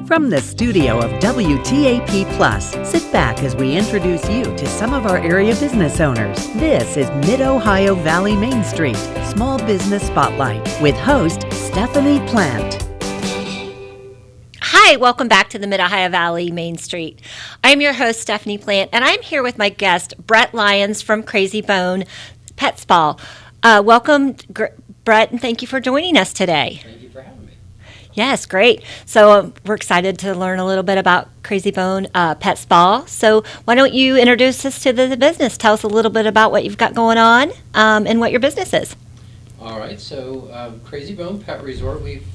From the studio of WTAP Plus, sit back as we introduce you to some of our area business owners. This is Mid-Ohio Valley Main Street, Small Business Spotlight, with host Stephanie Plant. Hi, welcome back to the Mid-Ohio Valley Main Street. I'm your host, Stephanie Plant, and I'm here with my guest, Brett Lyons from Crazy Bone Pet Spa. Welcome, Brett, and thank you for joining us today. Thank you for having me. Yes, great. So we're excited to learn a little bit about Crazy Bone Pet Spa. So why don't you introduce us to the business? Tell us a little bit about what you've got going on and what your business is. All right, so Crazy Bone Pet Resort, we've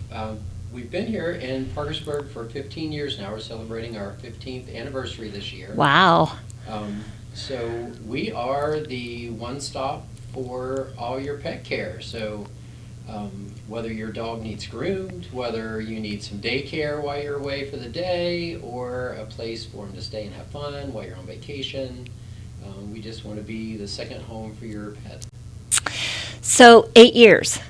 been here in Parkersburg for 15 years now. We're celebrating our 15th anniversary this year. Wow. So we are the one-stop for all your pet care. So whether your dog needs groomed, whether you need some daycare while you're away for the day, or a place for them to stay and have fun while you're on vacation, we just want to be the second home for your pet. So 8 years.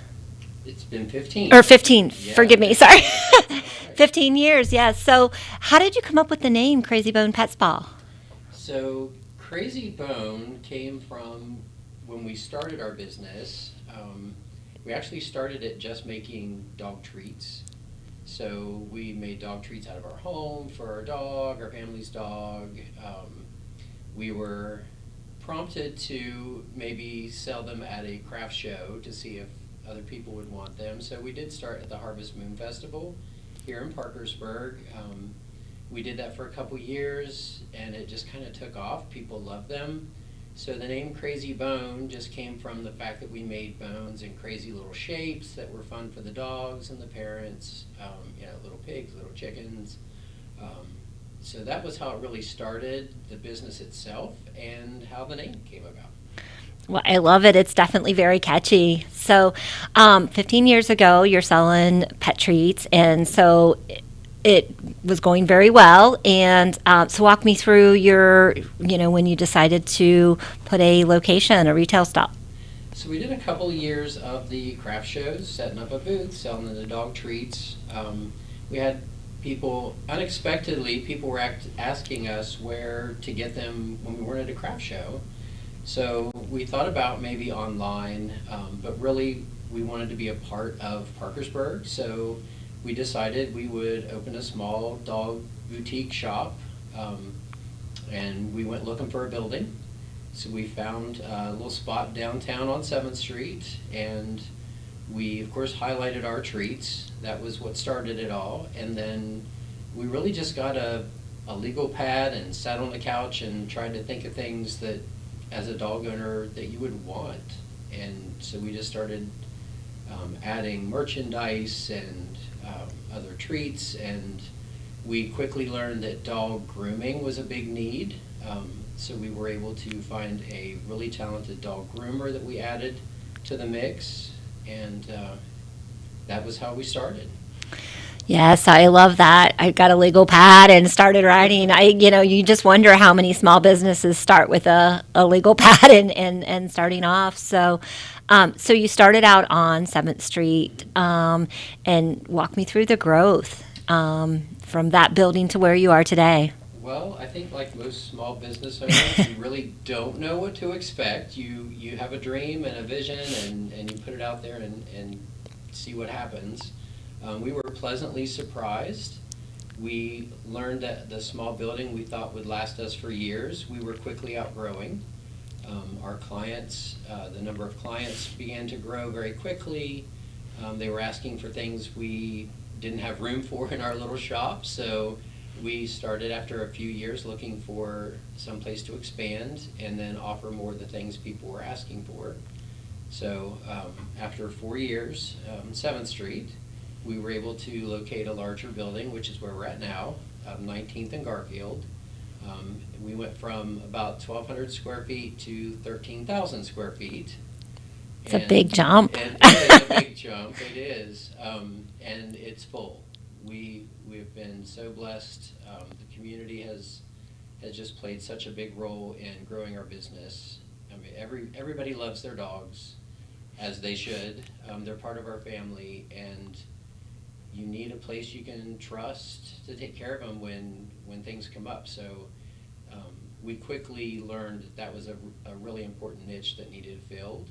It's been 15. Or 15, Yeah. Forgive me, sorry. 15 years, yes. So how did you come up with the name Crazy Bone Pet Spa? So Crazy Bone came from when we started our business. We actually started it just making dog treats. So we made dog treats out of our home for our dog, our family's dog. We were prompted to maybe sell them at a craft show to see if other people would want them. So we did start at the Harvest Moon Festival here in Parkersburg. We did that for a couple years, and it just kind of took off. People loved them. So the name Crazy Bone just came from the fact that we made bones in crazy little shapes that were fun for the dogs and the parents, little pigs, little chickens. So that was how it really started, the business itself, and how the name came about. Well, I love it. It's definitely very catchy. So 15 years ago, you're selling pet treats, and so it was going very well. And so walk me through when you decided to put a location, a retail stop. So we did a couple of years of the craft shows, setting up a booth, selling the dog treats. We had unexpectedly, people were asking us where to get them when we weren't at a craft show. So we thought about maybe online, but really we wanted to be a part of Parkersburg. So we decided we would open a small dog boutique shop, and we went looking for a building. So we found a little spot downtown on 7th Street, and we, of course, highlighted our treats. That was what started it all. And then we really just got a legal pad and sat on the couch and tried to think of things that, as a dog owner, that you would want. And so we just started adding merchandise and other treats, and we quickly learned that dog grooming was a big need. So we were able to find a really talented dog groomer that we added to the mix, and that was how we started. Yes, I love that. I got a legal pad and started writing. You just wonder how many small businesses start with a legal pad and starting off. So you started out on 7th Street, and walk me through the growth from that building to where you are today. Well, I think like most small business owners, you really don't know what to expect. You have a dream and a vision, and you put it out there and see what happens. We were pleasantly surprised. We learned that the small building we thought would last us for years, we were quickly outgrowing. Our clients, the number of clients began to grow very quickly. They were asking for things we didn't have room for in our little shop, so we started after a few years looking for some place to expand and then offer more of the things people were asking for. So after 4 years on 7th Street, we were able to locate a larger building, which is where we're at now, 19th and Garfield. We went from about 1,200 square feet to 13,000 square feet. It's a big jump. And it is a big jump, it is, and it's full. We've been so blessed. The community has just played such a big role in growing our business. I mean, everybody loves their dogs, as they should. They're part of our family, and you need a place you can trust to take care of them when things come up. So we quickly learned that was a really important niche that needed filled.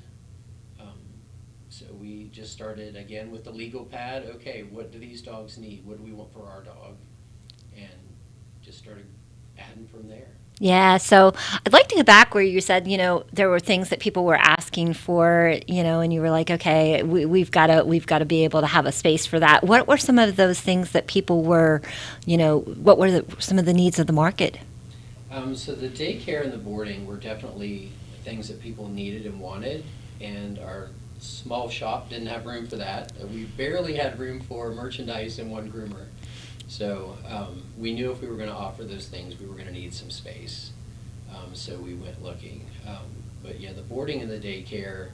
So we just started again with the legal pad. Okay, what do these dogs need? What do we want for our dog? And just started adding from there. Yeah, so I'd like to go back where you said, there were things that people were asking for, and you were like, okay, we've got to be able to have a space for that. What were some of those things that people were, what were some of the needs of the market? So the daycare and the boarding were definitely things that people needed and wanted, and our small shop didn't have room for that. We barely had room for merchandise and one groomer. So we knew if we were going to offer those things, we were going to need some space. So we went looking. But yeah, the boarding and the daycare,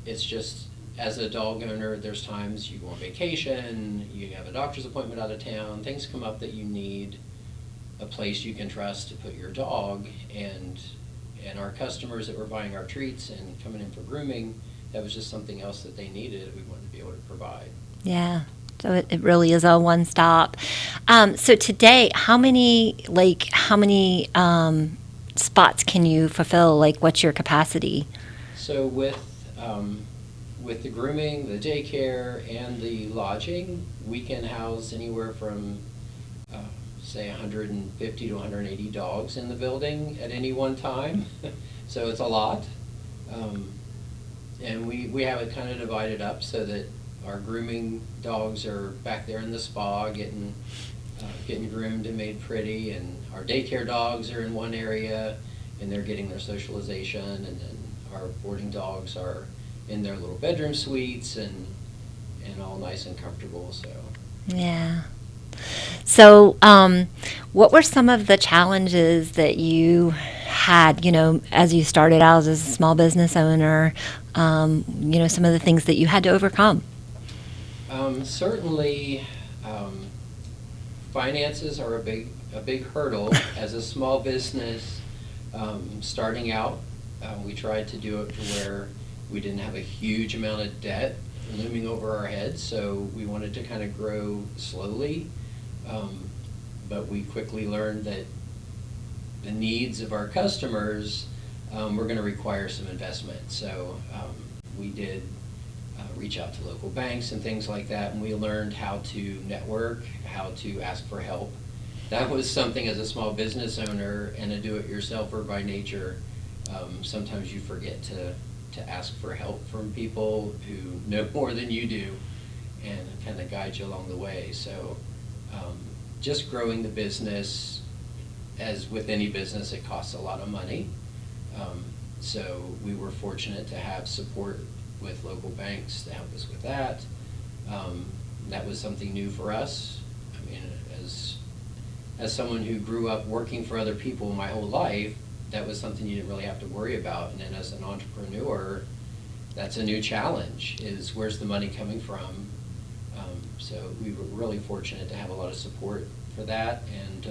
it's just, as a dog owner, there's times you go on vacation, you have a doctor's appointment out of town, things come up that you need a place you can trust to put your dog. And our customers that were buying our treats and coming in for grooming, that was just something else that they needed that we wanted to be able to provide. Yeah. So it really is a one-stop. So today, how many spots can you fulfill? Like, what's your capacity? So with the grooming, the daycare, and the lodging, we can house anywhere from say 150 to 180 dogs in the building at any one time. So it's a lot. And we have it kind of divided up so that our grooming dogs are back there in the spa getting groomed and made pretty, and our daycare dogs are in one area and they're getting their socialization, and then our boarding dogs are in their little bedroom suites and all nice and comfortable. So yeah. So what were some of the challenges that you had, as you started out as a small business owner, some of the things that you had to overcome? Certainly, finances are a big hurdle as a small business starting out. We tried to do it to where we didn't have a huge amount of debt looming over our heads, so we wanted to kind of grow slowly. But we quickly learned that the needs of our customers were going to require some investment. So we did reach out to local banks and things like that, and we learned how to network, how to ask for help. That was something, as a small business owner and a do-it-yourselfer by nature, sometimes you forget to ask for help from people who know more than you do and kind of guide you along the way. So just growing the business, as with any business, it costs a lot of money. So we were fortunate to have support with local banks to help us with that. That was something new for us. I mean, as someone who grew up working for other people my whole life, that was something you didn't really have to worry about. And then as an entrepreneur, that's a new challenge, is where's the money coming from? So we were really fortunate to have a lot of support for that. And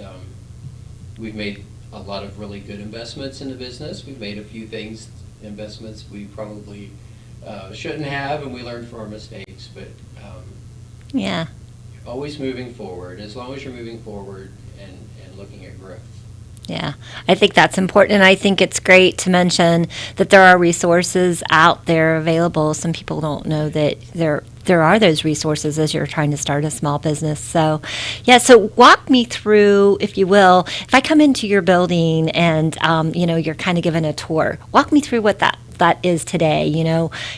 we've made a lot of really good investments in the business. We've made a few investments we probably shouldn't have, and we learned from our mistakes. But yeah, always moving forward, as long as you're moving forward and looking at growth. Yeah, I think that's important, and I think it's great to mention that there are resources out there available. Some people don't know that there are those resources as you're trying to start a small business. So, yeah, so walk me through, if you will, if I come into your building and, you're kind of given a tour, walk me through what that is today.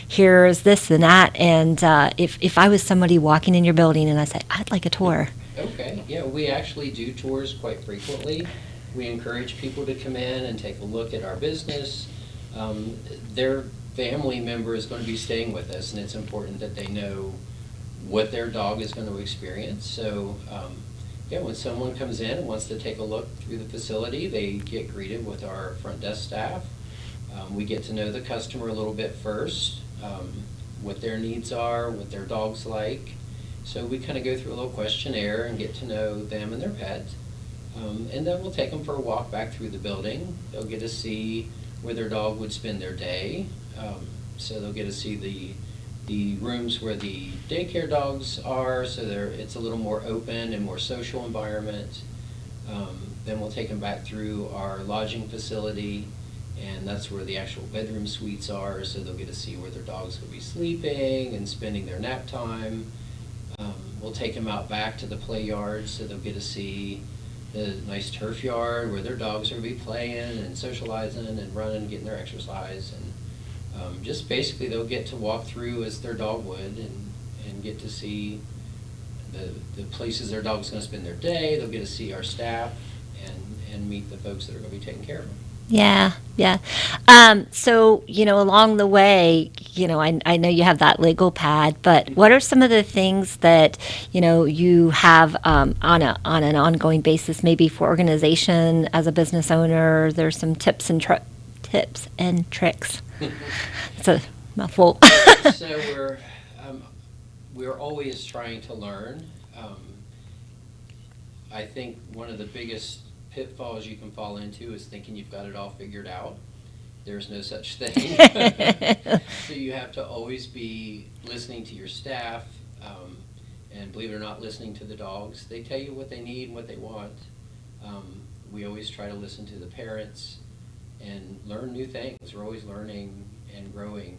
Here's this and that, and if I was somebody walking in your building and I said, I'd like a tour. Okay, yeah, we actually do tours quite frequently. We encourage people to come in and take a look at our business. Their family member is going to be staying with us, and it's important that they know what their dog is going to experience. So, when someone comes in and wants to take a look through the facility, they get greeted with our front desk staff. We get to know the customer a little bit first, what their needs are, what their dog's like. So we kind of go through a little questionnaire and get to know them and their pet. And then we'll take them for a walk back through the building. They'll get to see where their dog would spend their day. So they'll get to see the rooms where the daycare dogs are, so it's a little more open and more social environment. Then we'll take them back through our lodging facility, and that's where the actual bedroom suites are, so they'll get to see where their dogs will be sleeping and spending their nap time. We'll take them out back to the play yard, so they'll get to see the nice turf yard where their dogs are going to be playing and socializing and running and getting their exercise. And just basically they'll get to walk through as their dog would and get to see the places their dog's going to spend their day. They'll get to see our staff and meet the folks that are going to be taking care of them. Yeah, yeah. So, along the way, I know you have that legal pad, but what are some of the things that, you have on an ongoing basis, maybe for organization as a business owner? There's some tips and tricks. It's a mouthful. So we're always trying to learn. I think one of the biggest pitfalls you can fall into is thinking you've got it all figured out. There's no such thing. So you have to always be listening to your staff, and believe it or not, listening to the dogs. They tell you what they need and what they want. We always try to listen to the parents and learn new things. We're always learning and growing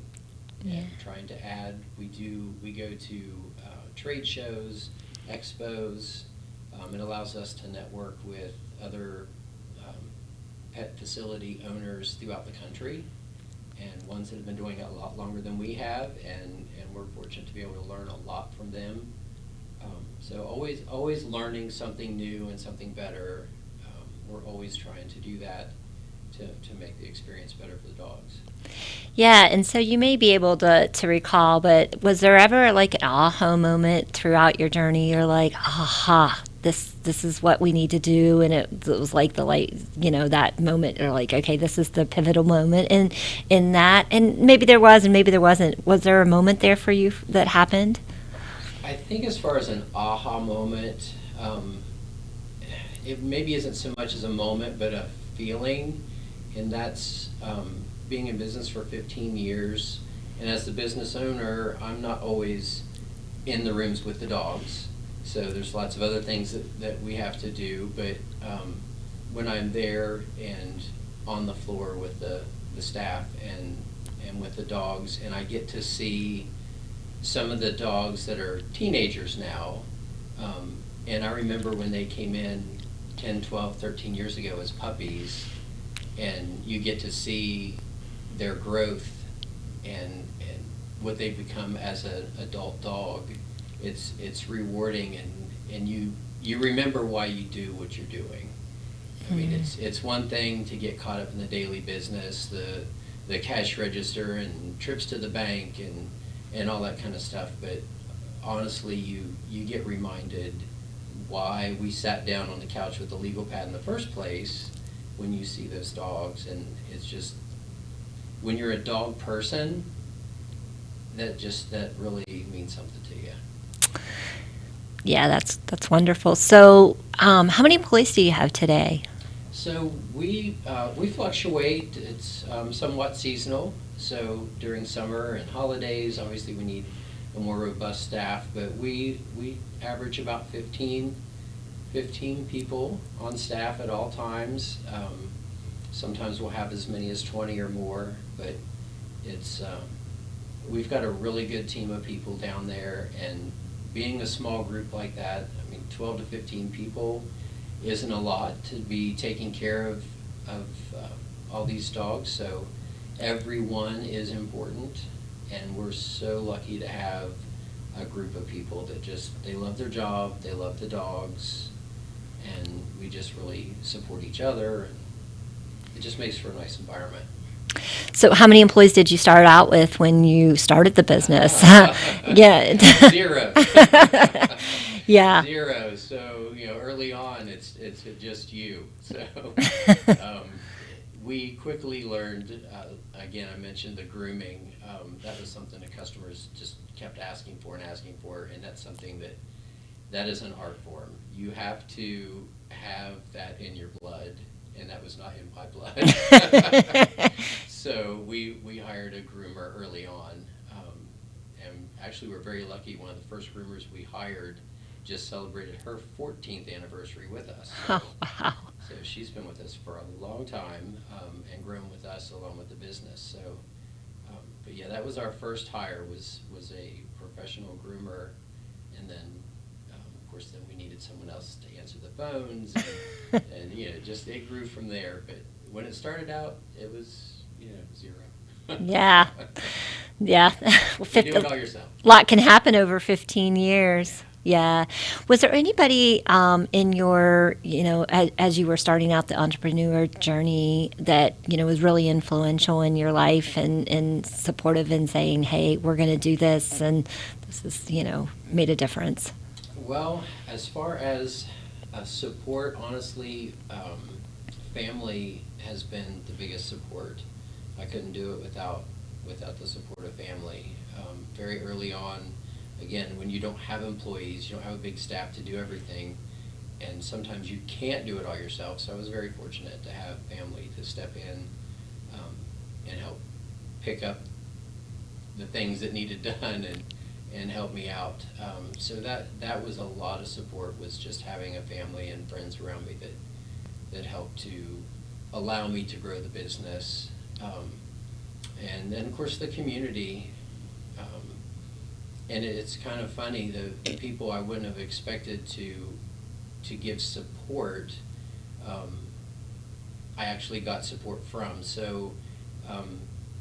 and trying to add. We go to trade shows, expos. It allows us to network with other pet facility owners throughout the country, and ones that have been doing it a lot longer than we have, and we're fortunate to be able to learn a lot from them. So always learning something new and something better. We're always trying to do that to make the experience better for the dogs. Yeah, and so you may be able to recall, but was there ever like an aha moment throughout your journey? You're like, aha, this is what we need to do, and it was like the light, that moment, or like, okay, this is the pivotal moment in that, and maybe there was and maybe there wasn't. Was there a moment there for you that happened? I think as far as an aha moment, it maybe isn't so much as a moment, but a feeling, and that's being in business for 15 years, and as the business owner, I'm not always in the rooms with the dogs. So there's lots of other things that we have to do, but when I'm there and on the floor with the staff and with the dogs, and I get to see some of the dogs that are teenagers now, and I remember when they came in 10, 12, 13 years ago as puppies, and you get to see their growth and what they've become as an adult dog. It's rewarding, and you remember why you do what you're doing. I mean, it's one thing to get caught up in the daily business, the cash register and trips to the bank and all that kind of stuff, but honestly, you get reminded why we sat down on the couch with the legal pad in the first place when you see those dogs. And it's just, when you're a dog person, that really means something to you. Yeah, that's wonderful. So, how many employees do you have today? So we fluctuate. It's somewhat seasonal. So during summer and holidays, obviously we need a more robust staff. But we average about 15 people on staff at all times. Sometimes we'll have as many as 20 or more. But it's we've got a really good team of people down there, and being a small group like that, I mean, 12 to 15 people isn't a lot to be taking care of all these dogs. So everyone is important, and we're so lucky to have a group of people that they love their job, they love the dogs, and we just really support each other, and it just makes for a nice environment. So how many employees did you start out with when you started the business? Yeah. 0. Yeah. 0. So, early on, it's just you. So we quickly learned, again, I mentioned the grooming. That was something that customers just kept asking for, and that's something that is an art form. You have to have that in your blood, and that was not in my blood. So we hired a groomer early on, and actually we're very lucky. One of the first groomers we hired just celebrated her 14th anniversary with us. Oh, wow. So she's been with us for a long time, and grown with us along with the business. So, but yeah, that was our first hire, was a professional groomer, and then of course then we needed someone else to answer the phones, and just it grew from there. But when it started out, it was zero. Yeah. Yeah. Well, You do it all yourself. A lot can happen over 15 years. Yeah. Was there anybody in your, as you were starting out the entrepreneur journey that, was really influential in your life and supportive in saying, hey, we're going to do this and this is, made a difference? Well, as far as support, honestly, family has been the biggest support. I couldn't do it without the support of family. Very early on, again, when you don't have employees, you don't have a big staff to do everything, and sometimes you can't do it all yourself. So I was very fortunate to have family to step in and help pick up the things that needed done and help me out. So that was a lot of support, was just having a family and friends around me that helped to allow me to grow the business. And then, of course, the community. And it's kind of funny, the people I wouldn't have expected to give support, I actually got support from. So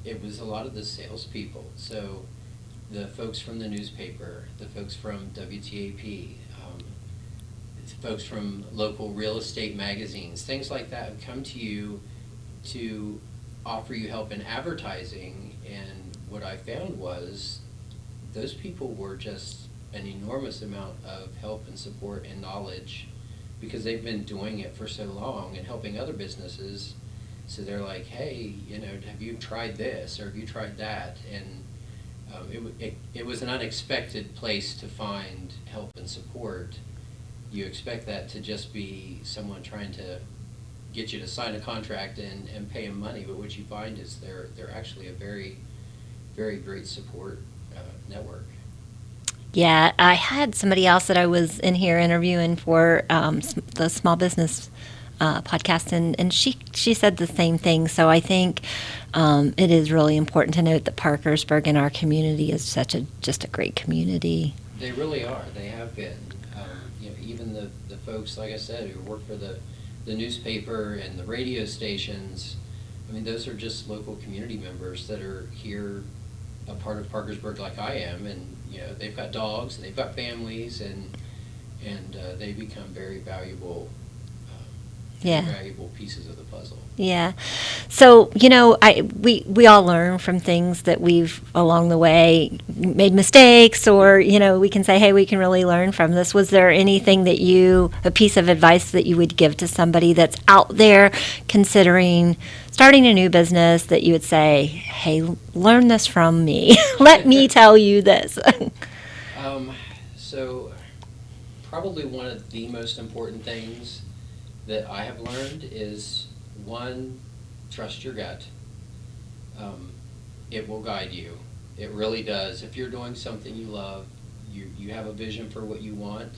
it was a lot of the salespeople. So the folks from the newspaper, the folks from WTAP, folks from local real estate magazines, things like that have come to you to offer you help in advertising. And what I found was those people were just an enormous amount of help and support and knowledge, because they've been doing it for so long and helping other businesses. So they're like, hey, have you tried this or have you tried that? And it was an unexpected place to find help and support. You expect that to just be someone trying to get you to sign a contract and pay them money, but what you find is they're actually a very, very great support network. Yeah, I had somebody else that I was in here interviewing for the small business podcast, and she said the same thing. So I think it is really important to note that Parkersburg and our community is just a great community. They really are. They have been. Even the folks, like I said, who work for the newspaper and the radio stations, I mean, those are just local community members that are here, a part of Parkersburg like I am, and they've got dogs and they've got families, and they become very valuable valuable pieces of the puzzle. Yeah. So, we all learn from things that we've along the way made mistakes, or, we can say, hey, we can really learn from this. Was there anything a piece of advice that you would give to somebody that's out there considering starting a new business that you would say, hey, learn this from me. Let me tell you this. So probably one of the most important things that I have learned is, one, trust your gut. It will guide you. It really does. If you're doing something you love, you have a vision for what you want,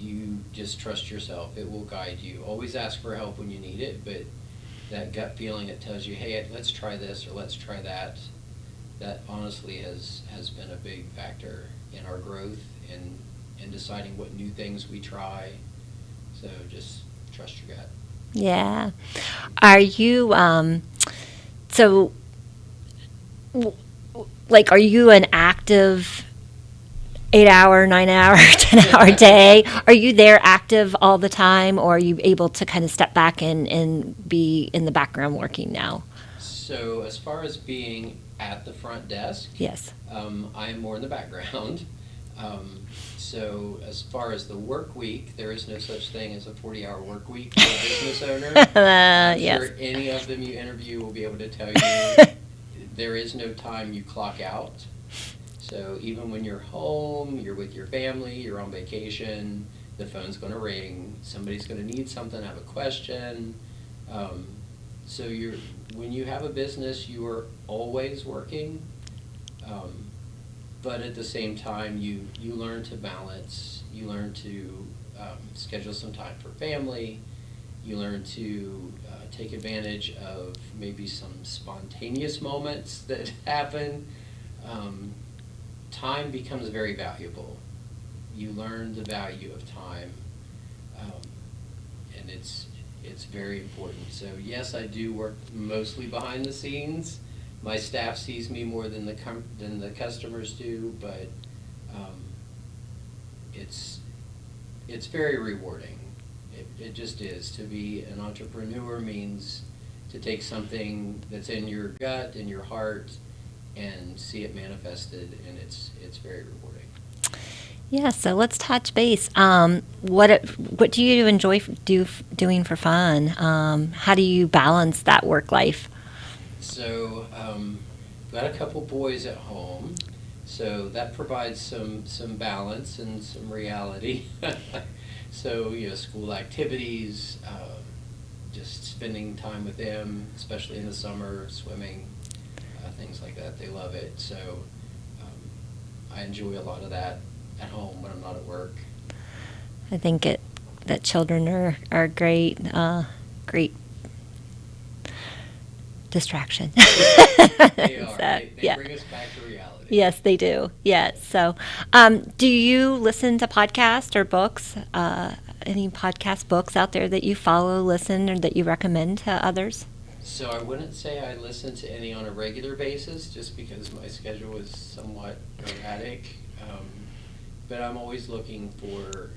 you just trust yourself. It will guide you. Always ask for help when you need it, but that gut feeling that tells you, hey, let's try this or let's try that, that honestly has been a big factor in our growth and in deciding what new things we try. So just trust your gut. Yeah. Are you, are you an active 8-hour, 9-hour, 10-hour day? Are you there active all the time, or are you able to kind of step back and be in the background working now? So as far as being at the front desk, yes, I am more in the background. So as far as the work week, there is no such thing as a 40-hour work week for a business owner. I'm yes. sure any of them you interview will be able to tell you there is no time you clock out. So even when you're home, you're with your family, you're on vacation, the phone's going to ring, somebody's going to need something, have a question. So when you have a business, you are always working. but at the same time, you learn to balance. You learn to schedule some time for family. You learn to take advantage of maybe some spontaneous moments that happen. Time becomes very valuable. You learn the value of time, and it's very important. So yes, I do work mostly behind the scenes. My staff sees me more than the customers do, but it's very rewarding. It just is. To be an entrepreneur means to take something that's in your gut, in your heart, and see it manifested, and it's very rewarding. Yeah, so let's touch base. What do you enjoy doing for fun? How do you balance that work life? So, got a couple boys at home, so that provides some balance and some reality. So, school activities, just spending time with them, especially in the summer, swimming, things like that. They love it. So, I enjoy a lot of that at home when I'm not at work. I think that children are great distraction. They are. They Yeah. bring us back to reality. Yes, they do. Yes. So, do you listen to podcasts or books? Any podcast books out there that you follow, listen, or that you recommend to others? So I wouldn't say I listen to any on a regular basis, just because my schedule is somewhat erratic. But I'm always looking for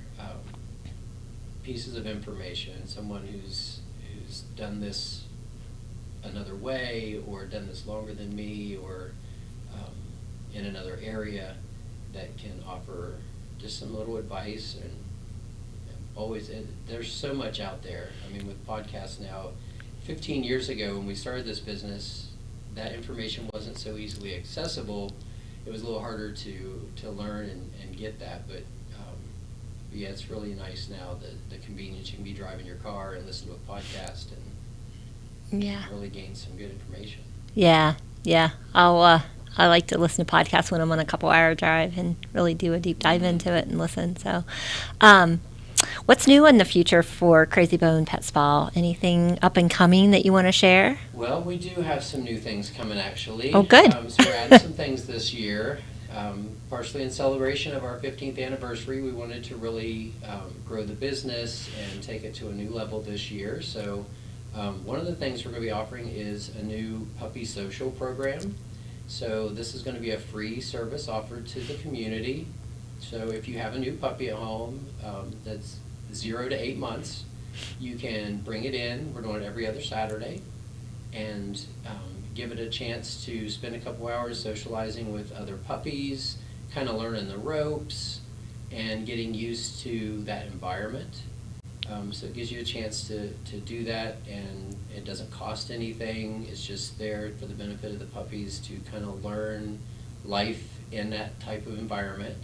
pieces of information, someone who's done this another way, or done this longer than me, or in another area that can offer just some little advice. And there's so much out there. I mean, with podcasts now, 15 years ago when we started this business, that information wasn't so easily accessible. It was a little harder to learn and get that, but yeah, it's really nice now, the convenience. You can be driving your car and listen to a podcast and really gain some good information. Yeah. I like to listen to podcasts when I'm on a couple-hour drive and really do a deep dive into it and listen. So, what's new in the future for Crazy Bone Pet Spa? Anything up and coming that you want to share? Well, we do have some new things coming, actually. Oh, good. So we're adding some things this year. Partially in celebration of our 15th anniversary, we wanted to really grow the business and take it to a new level this year. So one of the things we're going to be offering is a new puppy social program. So this is going to be a free service offered to the community. So if you have a new puppy at home that's 0 to 8 months, you can bring it in. We're doing it every other Saturday, and give it a chance to spend a couple hours socializing with other puppies, kind of learning the ropes and getting used to that environment. So it gives you a chance to do that, and it doesn't cost anything. It's just there for the benefit of the puppies to kind of learn life in that type of environment,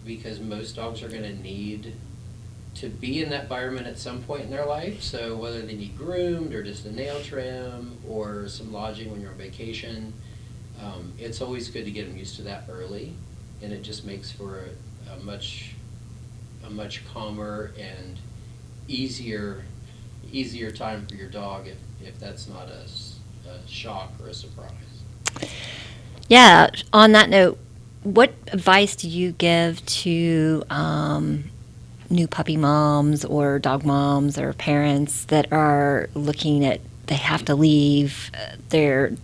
because most dogs are going to need to be in that environment at some point in their life. So whether they need groomed or just a nail trim or some lodging when you're on vacation, it's always good to get them used to that early, and it just makes for a much calmer and easier time for your dog if that's not a shock or a surprise. Yeah. On that note, what advice do you give to new puppy moms or dog moms or parents that are looking at, they have to leave their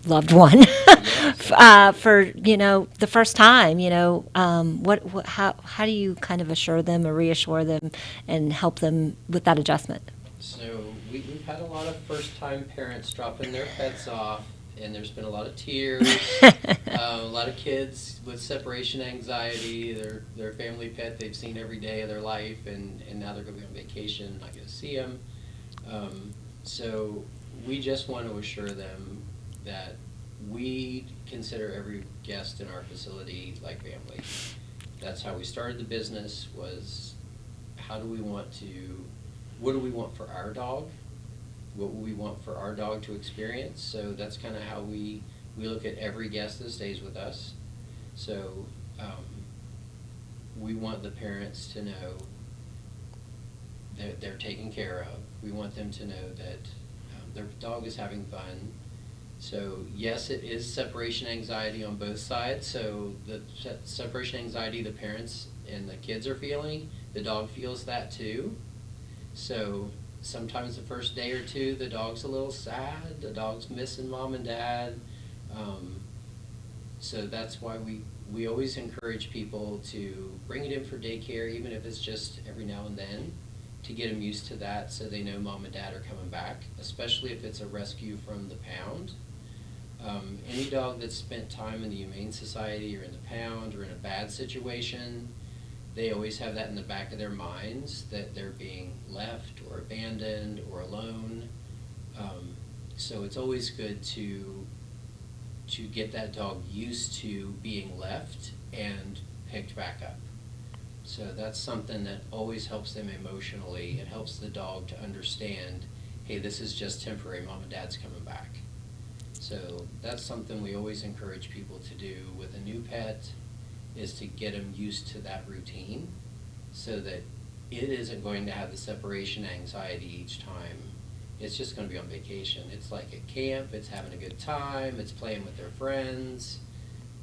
loved one for the first time? How do you kind of assure them or reassure them and help them with that adjustment? So we've had a lot of first-time parents dropping their pets off, and there's been a lot of tears, a lot of kids with separation anxiety, their family pet they've seen every day of their life, and now they're going to be on vacation, not going to see them. So we just want to assure them that we consider every guest in our facility like family. That's how we started the business, was what do we want for our dog? What we want for our dog to experience. So that's kind of how we look at every guest that stays with us. So we want the parents to know that they're taken care of. We want them to know that their dog is having fun. So yes, it is separation anxiety on both sides. So the separation anxiety the parents and the kids are feeling, the dog feels that too. So sometimes the first day or two, the dog's a little sad. The dog's missing mom and dad. So that's why we always encourage people to bring it in for daycare, even if it's just every now and then, to get them used to that so they know mom and dad are coming back, especially if it's a rescue from the pound. Any dog that's spent time in the Humane Society or in the pound or in a bad situation, they always have that in the back of their minds, that they're being left or abandoned or alone. So it's always good to get that dog used to being left and picked back up. So that's something that always helps them emotionally. It helps the dog to understand, hey, this is just temporary, mom and dad's coming back. So that's something we always encourage people to do with a new pet, is to get them used to that routine so that it isn't going to have the separation anxiety each time. It's just going to be on vacation. It's like at camp, it's having a good time, it's playing with their friends,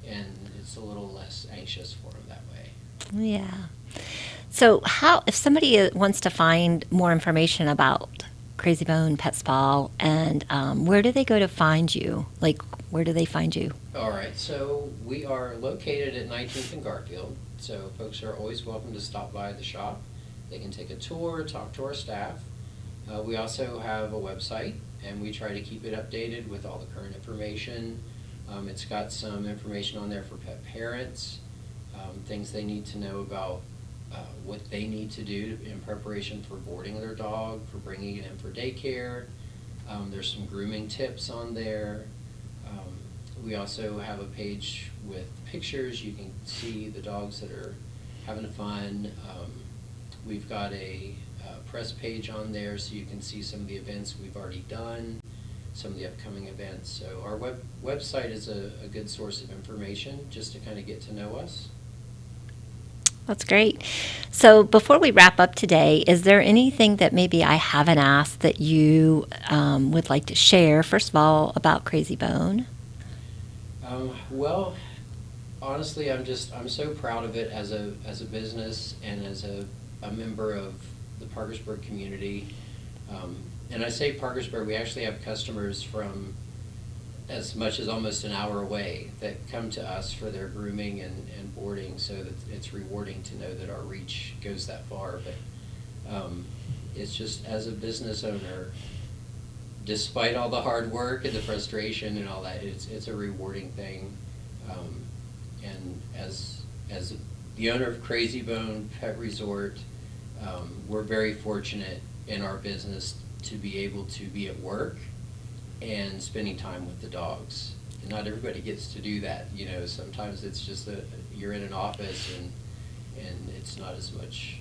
and it's a little less anxious for them that way. Yeah. So if somebody wants to find more information about Crazy Bone Pet Spa, and where do they go to find you? Like, where do they find you? All right, so we are located at 19th and Garfield, so folks are always welcome to stop by the shop. They can take a tour, talk to our staff. We also have a website, and we try to keep it updated with all the current information. It's got some information on there for pet parents, things they need to know about what they need to do in preparation for boarding their dog, for bringing it in for daycare. There's some grooming tips on there. We also have a page with pictures. You can see the dogs that are having fun. We've got a press page on there so you can see some of the events we've already done, some of the upcoming events. So our website is a good source of information just to kind of get to know us. That's great. So before we wrap up today, is there anything that maybe I haven't asked that you would like to share, first of all, about Crazy Bone? Well, honestly, I'm so proud of it as a business and as a member of the Parkersburg community. And I say Parkersburg, we actually have customers from as much as almost an hour away that come to us for their grooming and boarding, so that it's rewarding to know that our reach goes that far. But it's just, as a business owner, despite all the hard work and the frustration and all that, it's a rewarding thing. And as the owner of Crazy Bone Pet Resort, we're very fortunate in our business to be able to be at work and spending time with the dogs. And not everybody gets to do that. You know, sometimes it's just you're in an office and it's not as much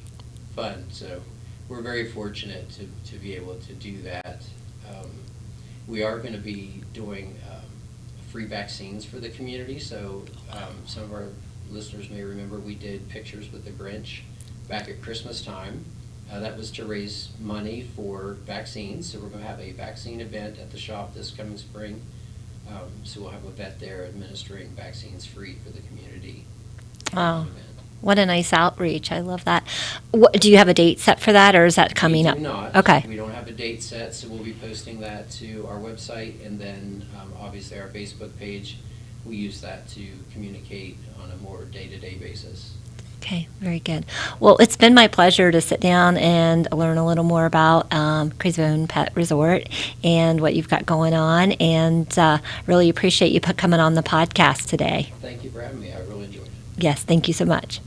fun. So we're very fortunate to be able to do that. We are going to be doing free vaccines for the community. So some of our listeners may remember we did Pictures with the Grinch back at Christmas time. That was to raise money for vaccines. So we're going to have a vaccine event at the shop this coming spring. So we'll have a vet there administering vaccines free for the community. Wow. What a nice outreach. I love that. Do you have a date set for that, or is that coming up? We do not. Okay. We don't have a date set, so we'll be posting that to our website, and then obviously our Facebook page. We use that to communicate on a more day-to-day basis. Okay, very good. Well, it's been my pleasure to sit down and learn a little more about Crazy Bone Pet Resort and what you've got going on, and really appreciate you coming on the podcast today. Thank you for having me. I really enjoyed it. Yes, thank you so much.